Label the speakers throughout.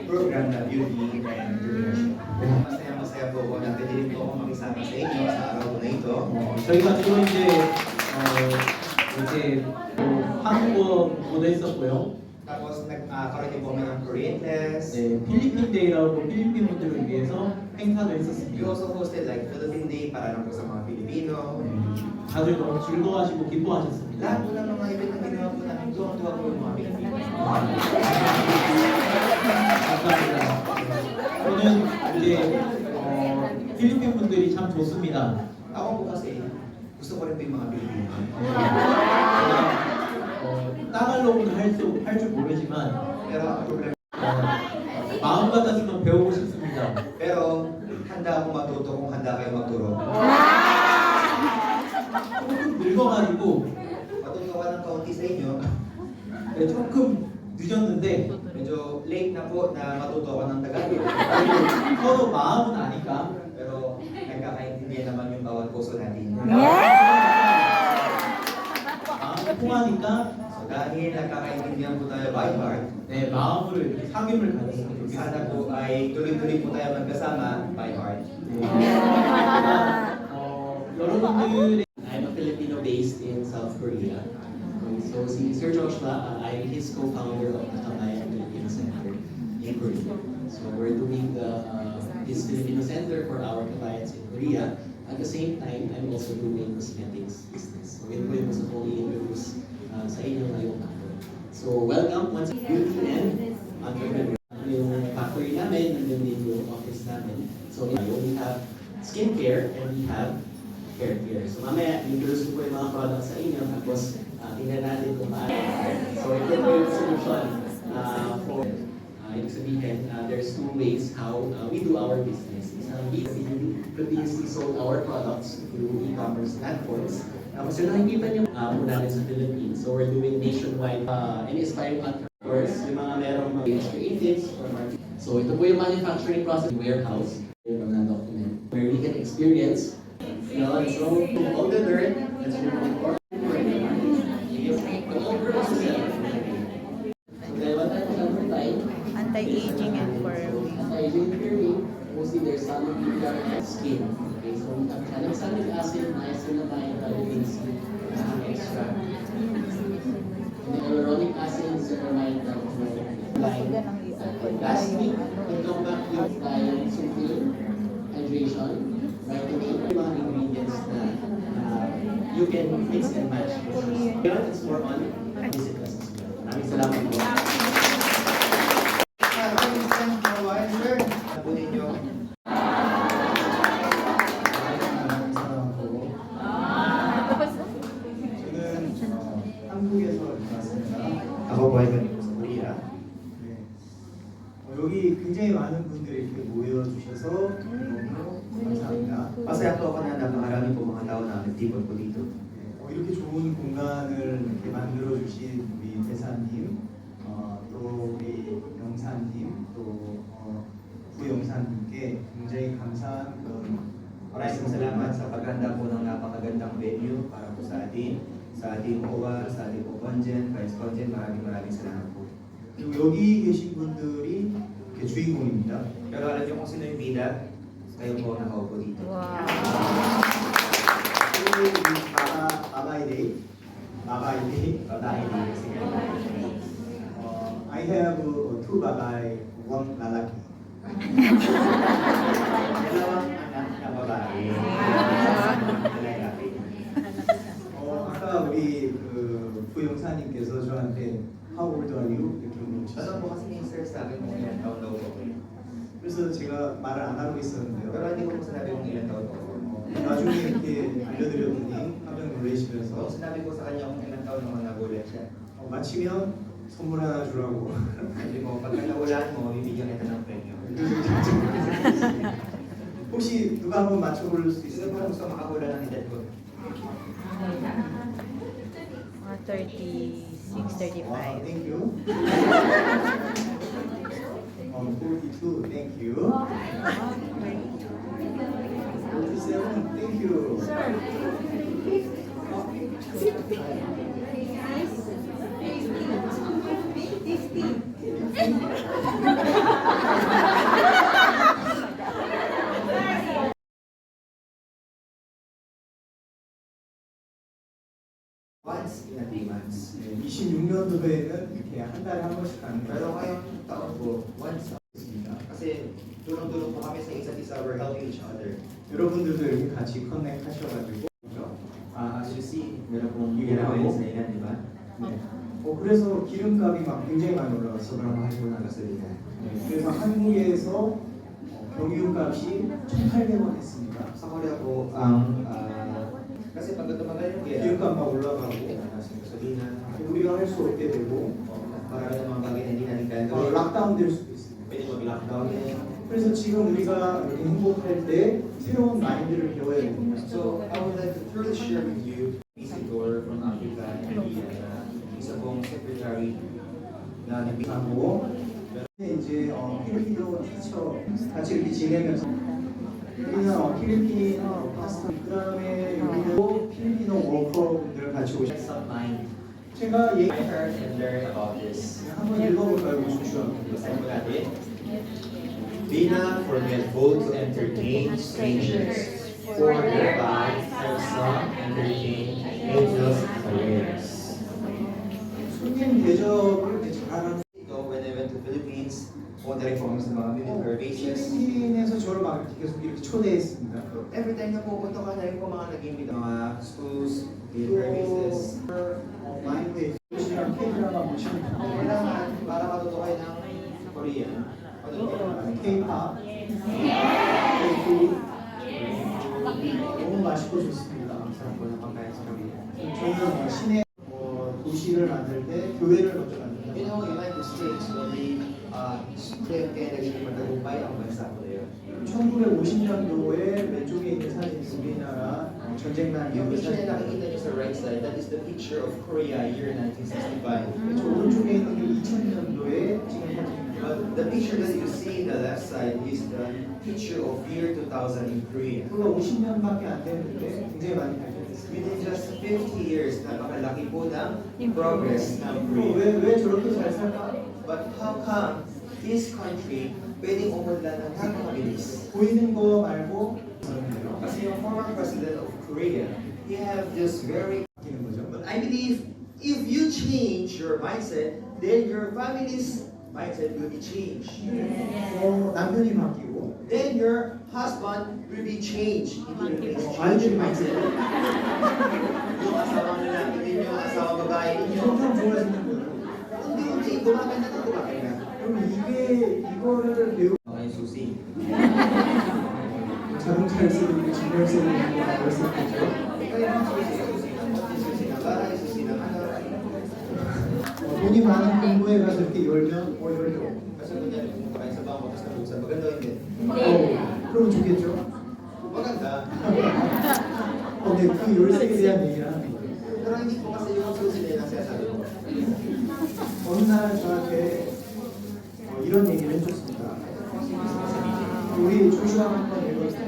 Speaker 1: Program na beauty and duration. Masaya po ako na pwede rin po akong makisama sa inyo sa araw na ito.
Speaker 2: 저희가 주로 이제 한국어도 했었고요.
Speaker 1: Tapos nagkaroon din po kami ng Korean test.
Speaker 2: 네, 필리핀 데이라고 필리핀 분들을 위해서 행사도
Speaker 1: We
Speaker 2: 했었습니다.
Speaker 1: also hosted like Philippine Day para lang po sa mga Pilipino.
Speaker 2: 다들 너무 즐거워하시고 기뻐하셨습니다.
Speaker 1: Lahat po ng mga event na ginawa po namin, tuwang-tuwa po yung mga Pilipino.
Speaker 2: 감사합니다. 저는 이제 필리핀 분들이 참 좋습니다.
Speaker 1: Ako po kasi, gusto ko rin po yung mga Pilipino.
Speaker 2: 따갈로그는 할 줄 모르지만
Speaker 1: Pero ang problema,
Speaker 2: 마음 같았으면 배우고 싶습니다.
Speaker 1: pero handa akong matuto kung handa kayo magturo.
Speaker 2: 조금 늙어가지고
Speaker 1: Matuto ka ng kaunti sa inyo,
Speaker 2: 조금 늦었는데
Speaker 1: medyo late na po na matuto ka ng Tagalog.
Speaker 2: 서로 마음은 아니까
Speaker 1: Pero nagkakaintindihan naman yung bawat puso natin.
Speaker 2: 마음이 통하니까
Speaker 1: So dahil nagkakaintindihan po tayo by heart,
Speaker 2: 네, 마음으로 이렇게 사귐을 가졌으면
Speaker 1: sana
Speaker 2: 좋겠습니다.
Speaker 1: po ay tuloy-tuloy po tayo magkasama by heart.
Speaker 2: 여러분들의
Speaker 3: I'm a Filipino based in South Korea. So si Sir Joshua, I'm his co-founder of the Kabayan Filipino Center in Korea. So we're doing this Filipino Center for our kabayans in Korea. At the same time, I'm also doing cosmetics business. So ito yung gusto kong i-introduce sa inyo ngayong hapon. So welcome once again, beauty and entrepreneur. Yung factory namin, nandun din yung office namin. So we have skincare and we have hair care. So mamaya, introduce ko yung mga products sa inyo, tapos tingnan natin kung paano. So ito po yung solution for, ibig sabihin, there's two ways how we do our business. Isang we previously sold our products through e-commerce platforms. Tapos yung nakikita nyo po natin sa Philippines. So we're doing nationwide and inspiring entrepreneurs, yung mga merong mga creatives or marketing. So ito po yung manufacturing process warehouse, yung mga document, where we can experience so all the dirt that's removed or
Speaker 4: Anti-aging and firming.
Speaker 3: Anti-aging and firming, mostly there's some skin. Okay, so salicylic acid, niacinamide, vitamin C, extract. And the hyaluronic acid, ceramide, lastly, itong vacuum tayo sulfur, hydration, vitamin, mga ingredients na you can mix and match. Here, it's more on visit us as well. Maraming salamat po.
Speaker 1: Nabunin nyo.
Speaker 5: 저는 한국에서 왔습니다.
Speaker 1: Ako po ay galing sa Korea.
Speaker 5: 네. 여기 굉장히 많은 분들이 이렇게 모여주셔서 너무 감사합니다.
Speaker 1: Masaya po ako na napakarami po mga tao na nagtipon po dito.
Speaker 5: 네, 이렇게 좋은 공간을 이렇게 만들어주신 우리 대사님, 또 우리 영사님, 또 부영사님께 굉장히 감사한 그런
Speaker 1: Maraming salamat sa paghanda po ng napakagandang venue para po sa atin, sa ating OWA, sa ating Congen, Vice Congen, maraming salamat po.
Speaker 5: 그리고 여기 계신 분들이 이렇게 주인공입니다.
Speaker 1: Pero alam niyo kung sino yung bida, kayo po nakaupo dito.
Speaker 4: Wow.
Speaker 5: 또 우리 Babae.
Speaker 1: babae. Sige.
Speaker 5: I have two babae, one lalaki.
Speaker 1: Dalawang anak na babae. lalaki.
Speaker 5: 아까 우리 그 부용사님께서 저한테 How old are you? 이렇게
Speaker 1: Tanong
Speaker 5: 물어보셨어요.
Speaker 1: po kasi ni sir sa akin kung ilang taon daw po.
Speaker 5: 그래서 제가 말을 안 하고
Speaker 1: Pero
Speaker 5: 있었는데요.
Speaker 1: hindi ko po sinabi kung ilang taon po.
Speaker 5: 나중에 이렇게 알려드렸더니 깜짝
Speaker 1: So,
Speaker 5: 놀라시면서
Speaker 1: sinabi ko sa kanya kung ilang taon naman nagulat siya.
Speaker 5: 마치면 선물 하나 주라고.
Speaker 1: Sabi ko, pagka nagulat mo, bibigyan kita ng premyo.
Speaker 5: 혹시 누가 한번 맞춰볼 수
Speaker 1: Sino po
Speaker 5: 있어요?
Speaker 1: gusto makahula ng edad ko?
Speaker 4: Mga 36, 35.
Speaker 5: Thank you. 42, thank you. 47, thank you.
Speaker 1: Once in a 3 months.
Speaker 5: 26년도에는 이렇게 한 달에 한 번씩 가는
Speaker 1: Pero
Speaker 5: 거예요.
Speaker 1: ngayong taon po, once kasi tulong-tulong po kami sa isa't isa, we're helping each other.
Speaker 5: 여러분들도 이렇게 같이 커넥 하셔가지고 그렇죠?
Speaker 1: As you see, meron pong
Speaker 5: Yun
Speaker 1: ginagawa
Speaker 5: ako.
Speaker 1: sa ilan, di ba?
Speaker 5: 네. 그래서 기름값이 막 굉장히 많이 올라갔어.
Speaker 1: Sobrang mahal
Speaker 5: 그럼
Speaker 1: po ng gasolina.
Speaker 5: 그래서 한국에서 경유값이 1,800원 했습니다.
Speaker 1: Sa Korea po, ang kasi pag tumagal yung gera,
Speaker 5: 기름값 막 올라가고
Speaker 1: mataas yung gasolina,
Speaker 5: 우리가 할 수 없게 되고
Speaker 1: marami ng mga bagay na hindi natin kaya gawin.
Speaker 5: 락다운 될 수도 있습니다.
Speaker 1: Pwede mag-lockdown din.
Speaker 5: 그래서 지금 우리가 이렇게 행복할 때 새로운 마인드를 배워야 됩니다.
Speaker 1: So, I would like to truly share with you, Isidore from Africa, India, isa pong secretary na nabigyan
Speaker 5: 하고 이제 필리핀어 티처 같이 이렇게 지내면서 우리는 필리핀 파스타 그다음에 여기도 필리핀어 워커분들 같이 오셨어요.
Speaker 1: some mind.
Speaker 5: 제가
Speaker 1: I heard and learned about this.
Speaker 5: 한번 읽어볼까요, 우수슈?
Speaker 1: Basahin ko natin. Be not forgetful to entertain strangers, for thereby have some entertained angels unawares.
Speaker 5: 손님 대접을 이렇게 잘하는
Speaker 1: So, when I went to Philippines, pumunta rin po kami sa mga military bases.
Speaker 5: 필리핀에서 저를 막 이렇게 계속 이렇게 초대했습니다.
Speaker 1: Every time na pupunta ka na rin po mga nag-imbita, mga schools, military bases.
Speaker 5: 마인드에 도시락 K-드라마 보시면
Speaker 1: Kailangan, para matuto kayo ng Korean,
Speaker 5: K-pop, K-food 너무 맛있고 좋습니다.
Speaker 1: Sarap po ng pagkain sa Korea.
Speaker 5: 저는 시내 도시를 만들 때 교회를 먼저
Speaker 1: You know,
Speaker 5: 만듭니다.
Speaker 1: United States, when they split and naging matagumpay ang bansa ko yun.
Speaker 5: 1950년도에 왼쪽에 있는 사진 우리나라 전쟁 난
Speaker 1: Yung
Speaker 5: 이후의
Speaker 1: picture na
Speaker 5: 사진.
Speaker 1: nakikita niyo sa right side, that is the picture of Korea year 1965.
Speaker 5: 저 오른쪽에 있는 게 2000년도에 찍은 사진입니다.
Speaker 1: But the picture that you see in the left side is the picture of year 2000 in Korea.
Speaker 5: 그거 50년밖에 안 됐는데 굉장히 많이 발전했어요.
Speaker 1: Within just 50 years, napakalaki po ng progress ng Korea.
Speaker 5: 왜 저렇게 잘 살까?
Speaker 1: But how come this country pwedeng umunlad ng napakabilis?
Speaker 5: 보이는 거 말고 있었는데요.
Speaker 1: Kasi yung former president of Korea, he have this very...
Speaker 5: 바뀌는 거죠.
Speaker 1: But I believe if you change your mindset, then your family's mindset will be changed.
Speaker 5: 남편이 바뀌고
Speaker 1: Then your husband will be changed. Hindi rin change
Speaker 5: 아이들이
Speaker 1: your mindset.
Speaker 5: 바뀌고
Speaker 1: Yung asawa na natin din, yung asawa babae ninyo.
Speaker 5: 점점 좋아지는 거예요.
Speaker 1: Unti-unti, gumaganda na gumaganda.
Speaker 5: 그럼 이거를 배우
Speaker 1: Okay, susi.
Speaker 5: 자동차를 쓰고 진열 쓰고 그럴 수 있겠죠.
Speaker 1: Ikaw yung susi. Susi ng bahay, susi ng anak.
Speaker 5: 돈이 많은 공부에 가서 이렇게 열면 열죠.
Speaker 1: Kasi kunyari, pumunta kayo sa bangko, tapos nabuksan. Maganda hindi.
Speaker 5: 그러면 좋겠죠.
Speaker 1: Maganda.
Speaker 5: 근데 그 열쇠에 대한 얘기를 하는 거예요.
Speaker 1: Pero hindi po kasi yung susi na yung sinasabi ko.
Speaker 5: 어느 날 저한테 이런 얘기를 해줬습니다. 우리 조슈아 한번 읽어주세요.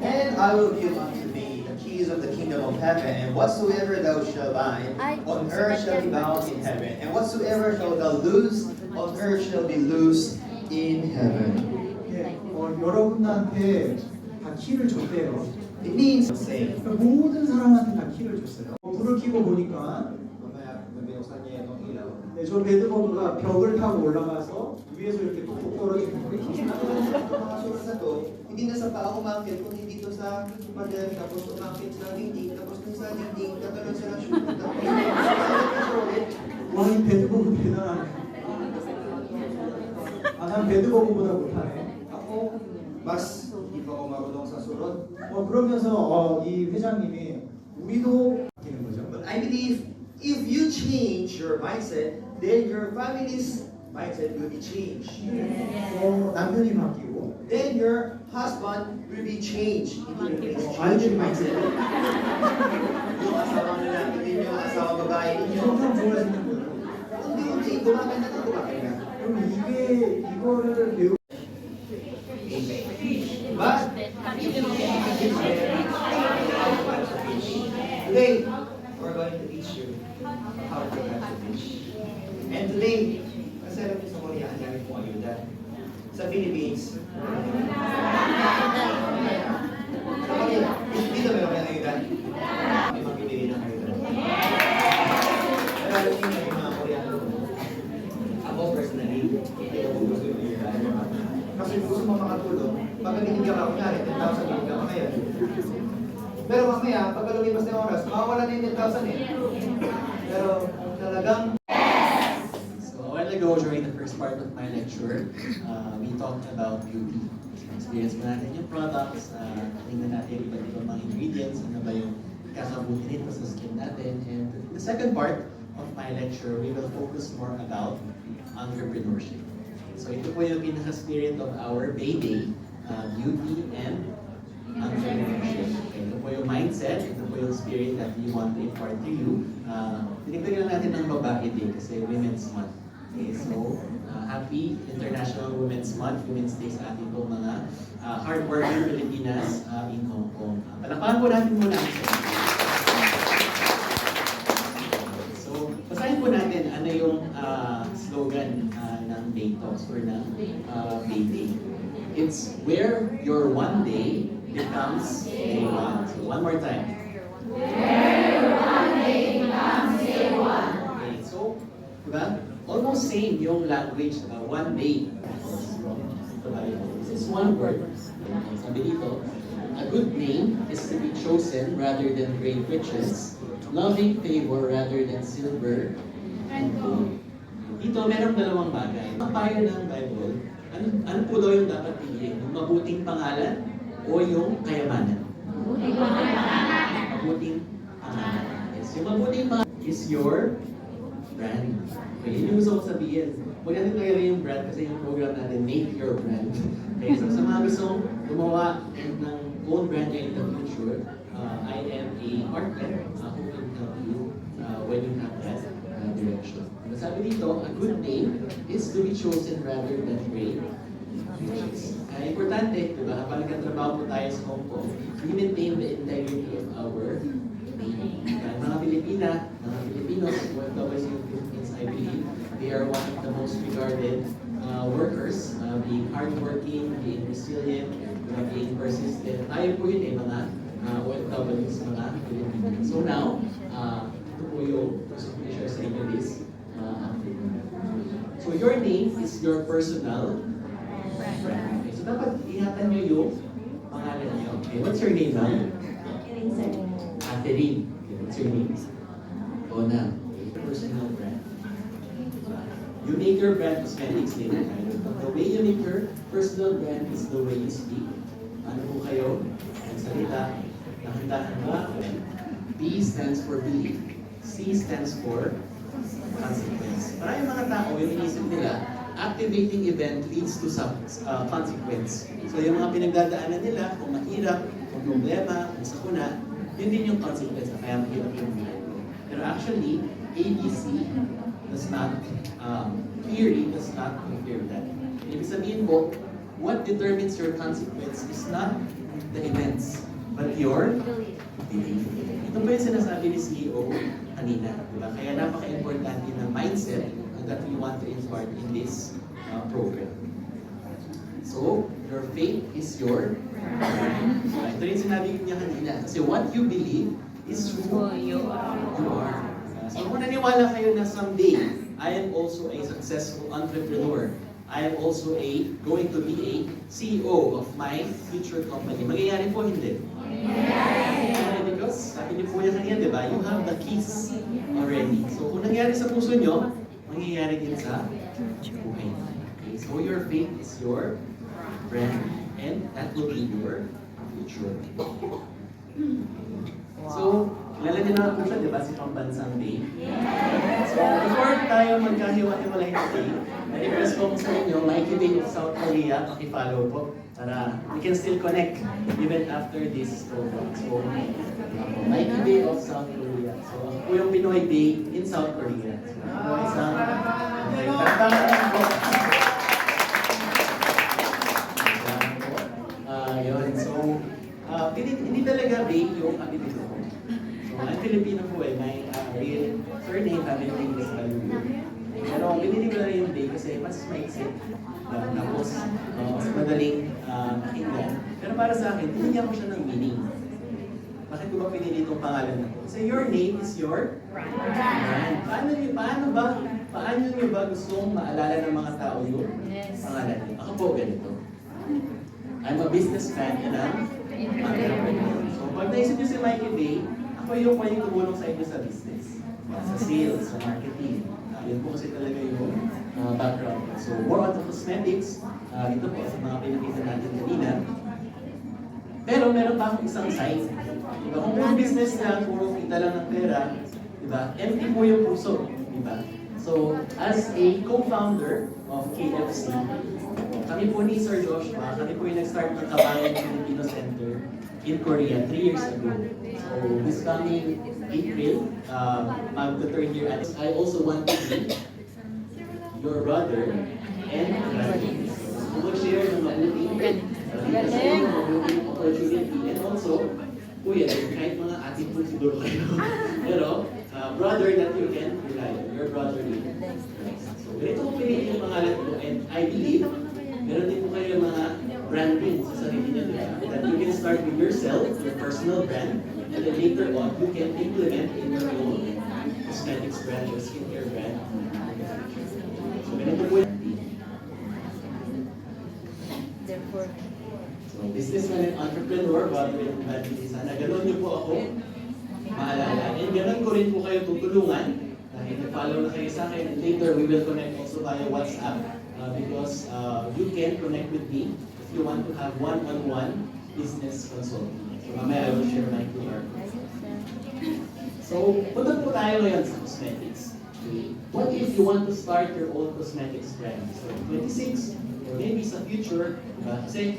Speaker 1: And I will give unto thee the keys of the kingdom of heaven, and whatsoever thou shalt bind on earth shall be bound in heaven, and whatsoever shalt thou loose on earth shall be loosed in heaven.
Speaker 5: 예, 여러분한테 다 키를 줬대요.
Speaker 1: It means saying,
Speaker 5: 모든 사람한테 다 힘을 줬어요. 불을 켜고 보니까
Speaker 1: Mamaya, nung binuksan niya itong ilaw,
Speaker 5: 네, 저 배드버그가 벽을 타고 올라가서 위에서 이렇게 뚝뚝 떨어지는 거예요.
Speaker 1: Itong mga sulat na to, hindi na sa paa umakit, kundi dito sa pader, tapos umakit sa dingding, tapos dun sa dingding, tatalo sila shoot, tapos
Speaker 5: 와, 이 배드버그 대단하네. 아, 난 배드버그보다 못하네.
Speaker 1: ako, mas hindi pa ako marunong sa surod.
Speaker 5: 그러면서 이 회장님이 우리도 바뀌는 거죠.
Speaker 1: But I believe if you change your mindset, then your family's mindset will be changed.
Speaker 5: 남편이 바뀌고
Speaker 1: Then your husband will be changed. Hindi rin
Speaker 5: 아이들이
Speaker 1: mindset. Yung asawa na natin din, yung asawa babae ninyo.
Speaker 5: 점점 좋아지는 거예요.
Speaker 1: Unti-unti, gumaganda na gumaganda.
Speaker 5: 그럼 이거를 배우
Speaker 1: But, today, we're going to teach you how to catch a fish. And today, kasi alam niyo sa Korea, ang dami pong ayuda. Sa Philippines, sa Korea, dito meron kayong ayuda. May mapipili ng ayuda. Pero alam niyo na yung mga Koreano, ako personally, hindi ako gusto yung ayuda. Kasi gusto mo makatulong, pagka binigyan ka, kunyari, 10,000 binigyan ka ngayon. Pero mamaya, pagka lumipas ng oras, mawawala na yung 10,000 eh. Pero talagang
Speaker 3: So a while ago, during the first part of my lecture, we talked about beauty. Experience mo natin yung products, tingnan natin iba't ibang mga ingredients, ano ba yung kakabuti nito sa skin natin. And the second part of my lecture, we will focus more about entrepreneurship. So ito po yung pinaka-spirit of our Bay Day, beauty and entrepreneurship. Okay, ito po yung mindset, ito po yung spirit that we want to impart to you. Tinignan lang natin ng babae din kasi Women's Month. Okay, so happy International Women's Month, Women's Day sa ating po mga hardworking Filipinas in Hong Kong. Palakpakan po natin muna. So, basahin po natin ano yung slogan ng Bay Talks or ng Bay Day. It's where your one day becomes day one. So one more time. Where your one day becomes day one. Okay, so, diba? Almost same yung language, one day. This is one word. Sabi dito, a good name is to be chosen rather than great riches, loving favor rather than silver and gold. Dito, meron dalawang bagay. Ang payo ng Bible, ano po daw yung dapat piliin? Yung mabuting pangalan o yung kayamanan? Mabuting pangalan. Mabuting pangalan. Yes, yung mabuting pangalan is your brand. Okay, yun yung gusto ko sabihin. Huwag natin kaya yung brand kasi yung program natin, Make Your Brand. Okay, so sa mga gustong gumawa ng own brand in the future, I am a partner who can help you when you have that direction. Sabi dito, a good name is to be chosen rather than great riches. Importante, diba? Habang nagkatrabaho po tayo sa Hong Kong, we maintain the integrity of our name. Mga Pilipina, mga Filipinos, OFWs in the Philippines, I believe, they are one of the most regarded workers, being hardworking, being resilient, being persistent. Tayo po yun eh, mga OFWs, mga Filipinos. So now, ito po yung gusto ko i-share sa inyo this afternoon. So your name is your personal brand. Okay, so dapat ingatan nyo yung pangalan nyo. Okay, what's your name, ma'am? Catherine. Okay, what's your name? Ona. Okay, personal brand. You make your brand cosmetics later. But the way you make your personal brand is the way you speak. Ano po kayo? Ang salita, dahan-dahan ba? B stands for belief. C stands for consequence. Maraming mga tao, yung inisip nila, activating event leads to some consequence. So yung mga pinagdadaanan nila, kung mahirap, kung problema, kung sakuna, yun din yung consequence na kaya mahirap yung buhay. Pero actually, ABC does not, theory does not confirm that. Ibig sabihin po, what determines your consequence is not the events, but your belief. Ito po yung sinasabi ni CEO kanina. Diba? Kaya napaka-importante ng mindset that we want to impart in this program. So, your faith is your ito rin sinabi niya kanina. Kasi what you believe is who
Speaker 4: Who you are.
Speaker 3: you are. So kung naniwala kayo na someday, I am also a successful entrepreneur. I am also going to be a CEO of my future company. Mangyayari po, hindi? Mangyayari because, sabi niyo po yan kanina, di ba? You have the keys already. So kung nangyari sa puso niyo, mangyayari din sa buhay niyo. Okay? So your faith is your brand, and that will be your future. So, kilala niyo na po siya, di ba, si Pambansang Day? So, before tayo magkahiwa-hiwalay today, na-request ko sa inyo, Mikey Day of South Korea, paki-follow po, para we can still connect even after this program. So, Mikey Day of South Korea. So, ako po yung Pinoy Day in South Korea. So, ako po isang tanda po. Yun. So, hindi talaga day yung apelido ko. So, I'm Filipino po eh. My real surname, family name is Baluyo. Pero binili ko na rin yung day kasi mas maisip. Tapos, mas madaling pakinggan. Pero para sa akin, binigyan ko siya ng meaning. Bakit ko ba pinili itong pangalan na to? Kasi your name is your brand. Paano nyo ba gustong maalala ng mga tao yung pangalan niyo? Ako po ganito. I'm a businessman and I'm entrepreneur. So pag naisip niyo si Mikey Day, ako yung pwedeng tumulong sa inyo sa business. Sa sales, sa marketing. Yun po kasi talaga yung background. So more on the cosmetics, ito po sa mga pinakita natin kanina. Pero meron pa akong isang side. Diba? Kung puro business lang, puro kita lang ng pera, diba? Empty po yung puso. Diba? So as a co-founder of KFC, kami po ni Sir Joshua, kami po yung nag-start ng Kabayan Filipino Center in Korea 3 years ago. So this coming April, mag-3rd year. I also want to be your brother and brother. So mag-share ng mabuting opportunity. And also, kuya, kahit mga ating po siguro kayo. Pero, brother that you can rely on. Your brother in Christ. So ganito po pinili yung pangalan ko. And I believe, meron din po kayo mga branding sa sarili niyo, diba? That you can start with yourself, your personal brand, and then later on, you can implement in your own cosmetics brand or skincare brand. So, ganito po yung
Speaker 4: Therefore,
Speaker 3: so, businessman and entrepreneur, bago yung branding, sana gano'n niyo po ako maalala. And gano'n ko rin po kayo tutulungan dahil nag-follow na kayo sa akin. And later, we will connect also via WhatsApp. Because you can connect with me if you want to have one-on-one business consulting. So mamaya I will share my QR code. So, punta po tayo ngayon sa cosmetics. Okay. What if you want to start your own cosmetics brand? So, 26, or maybe sa future, diba? Kasi,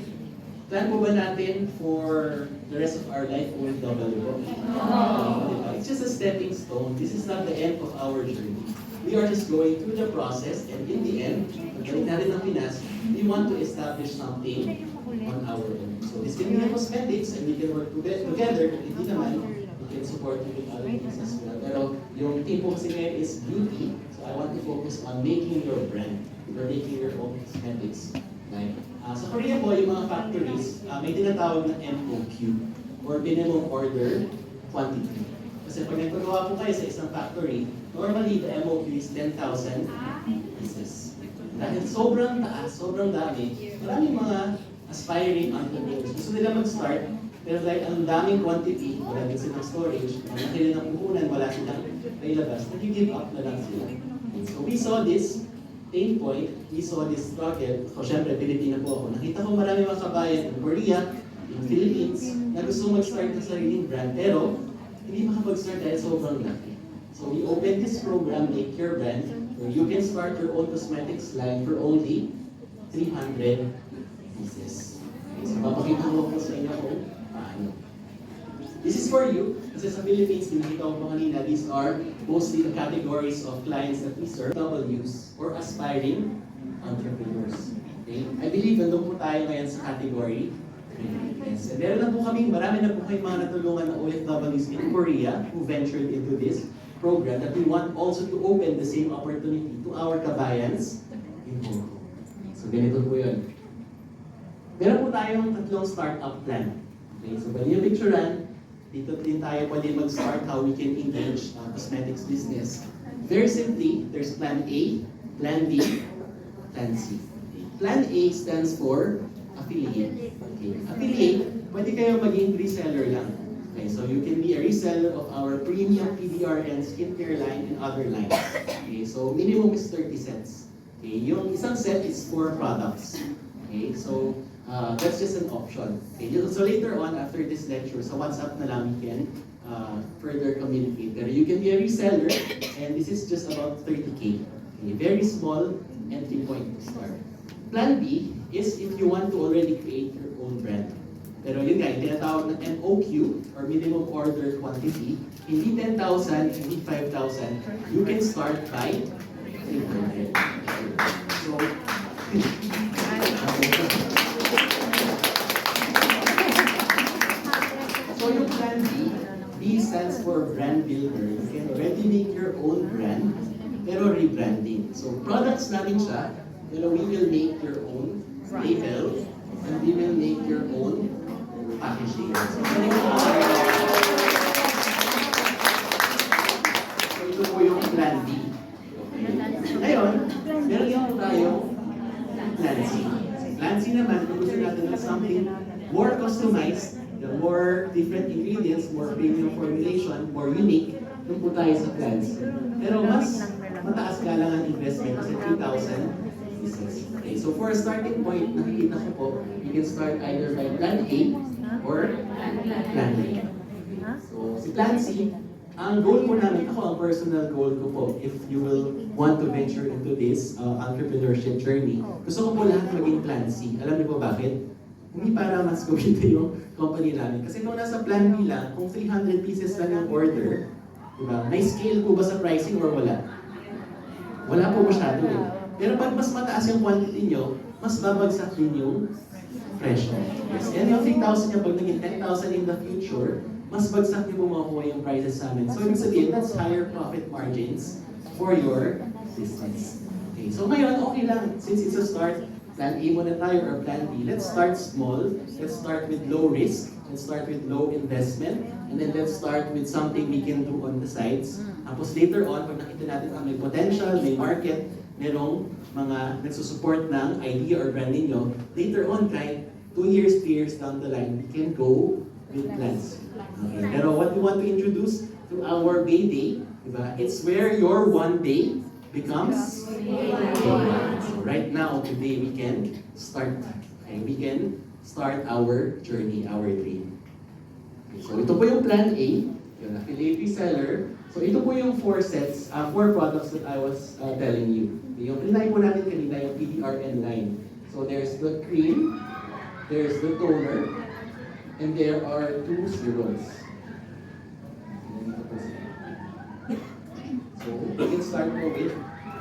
Speaker 3: plan po ba natin for the rest of our life OFW? Diba? It's just a stepping stone. This is not the end of our journey. We are just going through the process, and in the end, pagdating natin ng Pinas, we want to establish something on our own. So this can be cosmetics, and we can work together, but hindi naman, we can support you with other things as well. Pero yung team po kasi ngayon is beauty, so I want to focus on making your brand, or making your own cosmetics. Right? Sa Korea po, yung mga factories, may tinatawag na MOQ, or minimum order quantity. Kasi pag nagpagawa po kayo sa isang factory, normally the MOQ is 10,000 pieces. Dahil sobrang taas, sobrang dami, maraming mga aspiring entrepreneurs. Gusto nila mag-start, pero dahil ang daming quantity, wala din silang storage, wala silang puhunan, wala silang nailabas, nag-give up na lang sila. So we saw this pain point, we saw this struggle. Ako syempre, Pilipino po ako. Nakita ko marami mga kabayan in Korea, in Philippines, na gusto mag-start ng sariling brand, pero hindi makapag-start dahil sobrang laki. So we opened this program, Make Your Brand, where you can start your own cosmetics line for only 300 pieces. Okay, so papakita ko sa inyo kung paano. This is for you, kasi sa Philippines, binakita ko pa kanina, these are mostly the categories of clients that we serve, W's, or aspiring entrepreneurs. Okay? I believe nandun po tayo ngayon sa category. Yes. And meron na po kami, marami na po kayong mga natulungan na OFWs in Korea who ventured into this program that we want also to open the same opportunity to our kabayans in Hong Kong. So ganito po yun. Meron po tayong tatlong startup plan. Okay, so bali yung picturean, dito din tayo pwede mag-start how we can engage cosmetics business. Very simply, there's Plan A, Plan B, Plan C. Plan A stands for affiliate. Okay. Affiliate, pwede kayo maging reseller lang. Okay, so you can be a reseller of our premium PDRN skincare line and other lines. Okay, so minimum is 30 cents. Okay, yung isang set is 4 products. Okay, so that's just an option. Okay, so later on, after this lecture, sa WhatsApp na lang we can further communicate. Pero you can be a reseller, and this is just about 30K. Okay, very small entry point to start. Plan B is if you want to already create your own brand. Pero yun nga, yung tinatawag na MOQ, or minimum order quantity, hindi 10,000, hindi 5,000. You can start by 300. So, so yung Plan B, B stands for brand builder. You can already make your own brand, pero rebranding. So products namin siya, pero we will make your own label, and we will make your own packaging. So ito po yung Plan B. Ngayon, meron din po tayong Plan C. Plan C naman, kung gusto natin ng something more customized, the more different ingredients, more premium formulation, more unique, doon po tayo sa Plan C. Pero mas mataas nga lang ang investment kasi 3,000 pieces. Okay, so for a starting point, nakikita ko po, you can start either by Plan A or Plan B. So si Plan C, ang goal po namin, ako ang personal goal ko po, if you will want to venture into this entrepreneurship journey, gusto ko po lahat maging Plan C. Alam niyo po bakit? Hindi para mas kumita yung company namin. Kasi kung nasa Plan B lang, kung 300 pieces lang yung order, diba, may scale po ba sa pricing or wala? Wala po masyado eh. Pero pag mas mataas yung quantity nyo, mas babagsak din yung presyo. Yes. And yung 3,000 nyo, pag naging 10,000 in the future, mas bagsak nyo po makukuha yung prices sa amin. So, ibig sabihin, that's higher profit margins for your business. Okay, so ngayon, okay lang. Since it's a start, Plan A muna tayo or Plan B. Let's start small. Let's start with low risk. Let's start with low investment. And then let's start with something we can do on the sides. Tapos later on, pag nakita natin may potential, may market, merong mga nagsusupport ng idea or brand ninyo, later on, kahit 2 years, 3 years down the line, we can go with plans. Okay. Pero what we want to introduce to our Bay Day, diba? It's where your one day becomes so right now, today, we can start. Okay? We can start our journey, our dream. Okay. So ito po yung Plan A, yung affiliate reseller. So ito po yung 4 sets, 4 products that I was telling you. Yung line po natin kanina, yung PDRN line. So there's the cream, there's the toner, and there are 2 serums. So we can start po with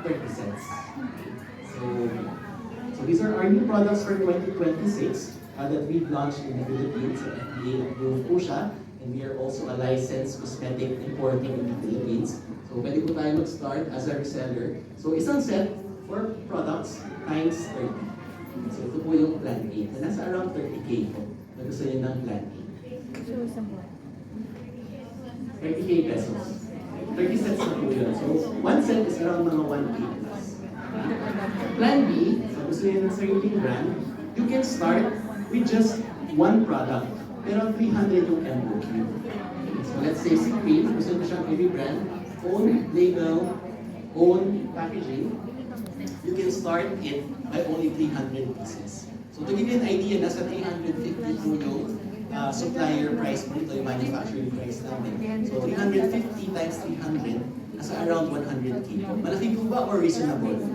Speaker 3: 30 cents. So these are our new products for 2026 that we've launched in the Philippines. So FDA approved po siya. And we are also a licensed cosmetic importer in the Philippines. So pwede po tayo mag-start as a reseller. So isang set for products times 30. So ito po yung Plan A. Na nasa around 30K po. Na gusto niyo ng Plan A. 30K pesos. 30 cents na po yun. So one set is around mga 1K plus. Plan B, so gusto niyo ng sariling brand, you can start with just one product. Pero 300 yung MOQ. So let's say si Cream, gusto nyo siyang every brand, own label, own packaging, you can start it by only 300 pieces. So to give you an idea, nasa 350 po yung supplier price mo ito, yung manufacturing price namin. So 350 times 300, nasa around 100K. Malaki po ba or reasonable?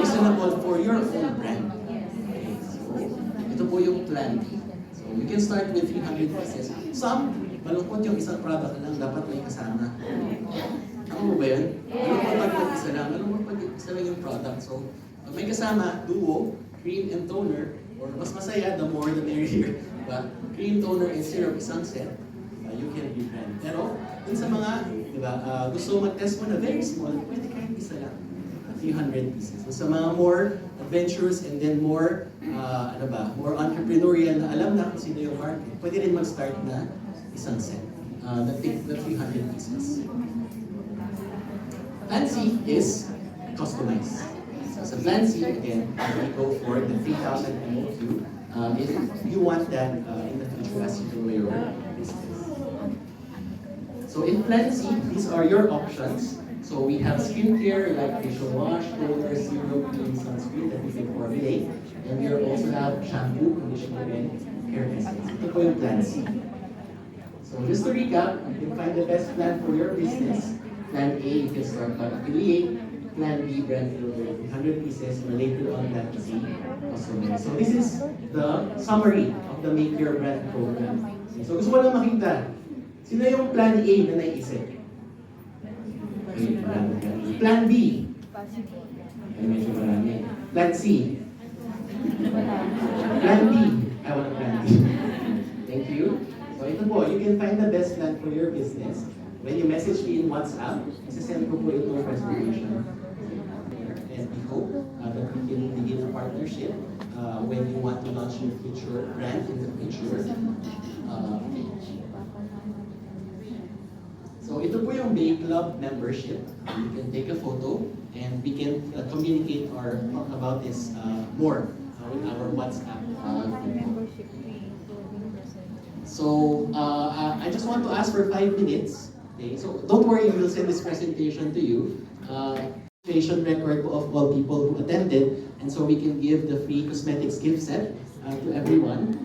Speaker 3: Reasonable for your own brand. Okay, so ito po yung Plan B. You can start with 300 pieces. Some, malungkot yung isang product lang, dapat may kasama. Ako mo ba yun? Malungkot pag mag-isa lang, malungkot pag isa lang yung product. So, pag may kasama, duo, cream and toner, or mas masaya, the more the merrier. Diba? Cream, toner, and serum, isang set, you can rebrand. Pero, dun sa mga, diba, gusto mag-test mo na very small, pwede kahit isa lang. 300 pieces. So sa mga more adventurous and then more more entrepreneurial na alam na kung sino yung market, pwede rin mag-start na isang set. The 300 pieces. Fancy is customized. So sa Fancy, again, we go for the 3,000 MOQ. If you want that in the future as you grow your business. So in Fancy, these are your options. So we have skincare like facial wash, toner, serum, cream, sunscreen that we can formulate. And we also have shampoo, conditioner, and hair essence. Ito po yung Plan C. So just to recap, you can find the best plan for your business. Plan A, you can start by affiliate. Plan B, brand builder, 100 pieces. And later on, Plan C, customize. So this is the summary of the Make Your Brand program. So gusto ko lang makita, sino yung Plan A na naisip? Okay, marami. Plan B. Ay, medyo marami. Plan C. Plan B. I want Plan B. Thank you. So ito po, you can find the best plan for your business. When you message me in WhatsApp, isasend ko po itong presentation. And we hope that we can begin a partnership when you want to launch your future brand in the future. So ito po yung Bay Club membership. You can take a photo and we can communicate or talk about this more with our WhatsApp group. So I just want to ask for 5 minutes. Okay, so don't worry, we will send this presentation to you. Presentation record of all people who attended, and so we can give the free cosmetics gift set to everyone.